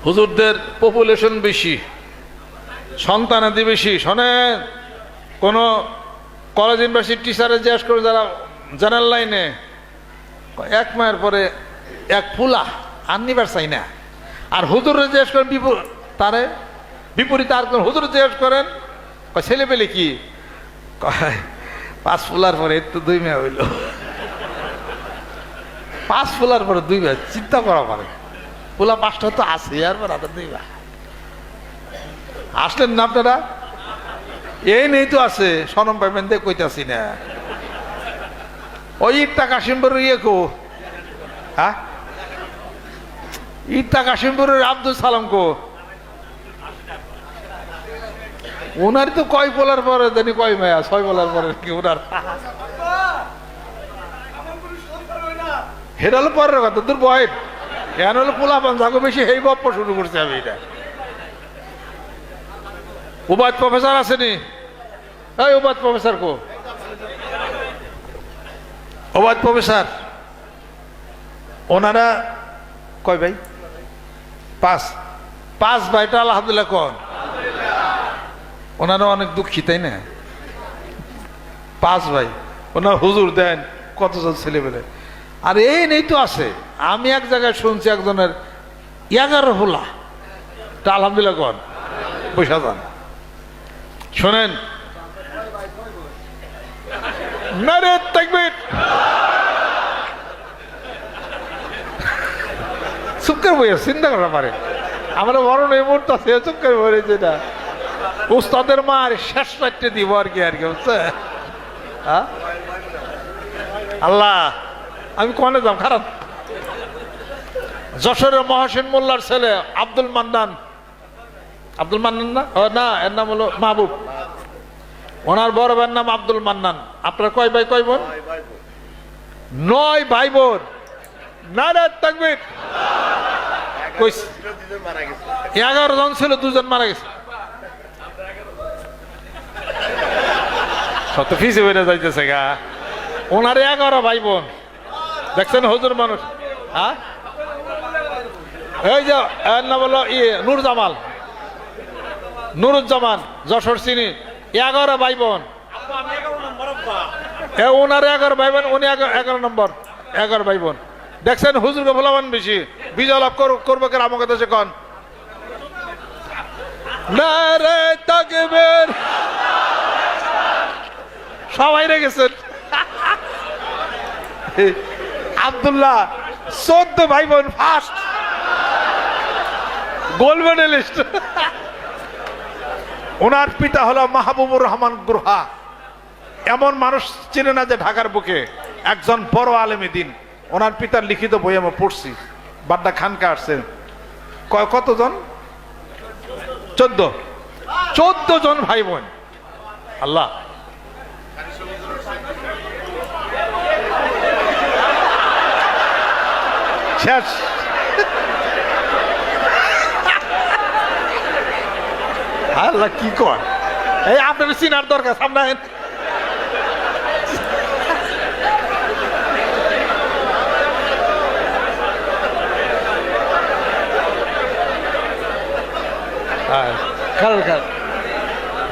হুজুরদের পপুলেশন বেশি, সন্তানাদি বেশি। শোনেন, কোনো কলেজ ইউনিভার্সিটি টিচারে জিজ্ঞেস করে যারা জেনারেল লাইনে, এক মায়ের পরে এক ফুলা আননিবার চাই না। আর হুজুরে জিজ্ঞেস করেন তারে বিপরীতে আর কোন হুজুর জিজ্ঞেস করেন ছেলে পেলে কি, পাঁচ ফুলার পরে একটু 2 মেয়ে হইল। 5 ফুলার পরে 2 মেয়ে, চিন্তা করা পারে। ফুলা 5টা তো আছে, আর পর 2 মেয়ে আসলেন না আপনারা? এই নেই তো আছে, সনম পাইবেন দিয়ে কইতাছি না। ওই ইটটা কাশিমপুরের ইয়ে কো, হ্যাঁ ইটটা কাশিমপুরের আব্দুল সালাম কো, ওনার তো কয় বলার পরে জানি কয় মেয়া, 6 বলার পরে কি ওনার, হেটা হলো পরের কথা। তোর বয় এন হলো পোলা পাঞ্জাগো বেশি, এই গপ্প শুরু করছে আমি। এটা উবাদ প্রফেসর আসেনি? এই উবাদ প্রফেসর কো, উবাদ প্রফেসর, ওনারা কয় ভাই? 5 ভাইটা আলহামদুলিল্লাহ কন। ওনারা অনেক দুঃখী, তাই না? 5 ভাই, ওনার হুজুর দেন কতজন ছেলেবেলে। আর এই নেই তো আছে। আমি এক জায়গায় শুনছি একজনের 11 হোলা, তা আলহামদুলিল্লাহ কন, পয়সা যান। শোনেন, নারে তাকবীর, চুপ করে বই চিন্তা করা পারে। আমরা বড় এই মুহূর্তে আছে, চুপ করে বলে যেটা উস্তাদের মার শেষ রাত্রে দিব আর কি বুঝছে? আল্লাহ, আমি কনে যাম খারাপ। যশোরের মহাসেন মোল্লার ছেলে আব্দুল মান্নান, আব্দুল মান্নান না, না এর নাম হলো মাহবুব। ওনার বড় ভাইয়ের নাম আব্দুল মান্নান। আপনার কয় ভাই কয় বোন? 9 ভাই বোন। নারে তাকবীর। 11 জন ছিল, 2 জন মারা গেছে। শত ফিসে বেড়ে যাইতেছে গা। ওনার 11 ভাই বোন। দেখছেন হুজুর মানুষ, হ্যাঁ? এই যে এর নাম হলো নুরজামাল, নুরুজ্জামান, যশোর চিনি। 11 ভাই বোন। ওনার 11 ভাই বোন, উনি 11 নম্বর। 11 ভাই বোন। দেখছেন হুজুরকে ভোলাবান বেশি, বিজয় লাভ করবো কেন আমাকে দেশে কন। নারে তাকবীর, সবাই রেগেছেন। আব্দুল্লাহ 14 ভাই বোন, ফার্স্ট গোল্ড মেডেলিস্ট। ওনার পিতা হলো মাহবুবুর রহমান গুরহা। এমন মানুষ চিনে না যে ঢাকার বুকে, একজন বড় আলেমে দিন। ওনার পিতার লিখিত বই আমরা পড়ছি, বাড্ডা খানকা আসছেন। কতজন? 14 জন ভাই বোন। আল্লাহ, শেষ। আল্লাহ কি কর, এই আপনার চিনার দরকার। সামনে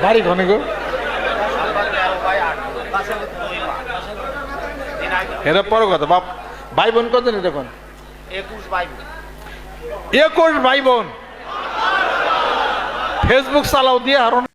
বাড়ি ঘনে গো, এরা পর কথা। বাপ ভাই বোন কত নেই দেখুন? 21 ভাই বোন। ফেসবুক চালাও দিয়ে আর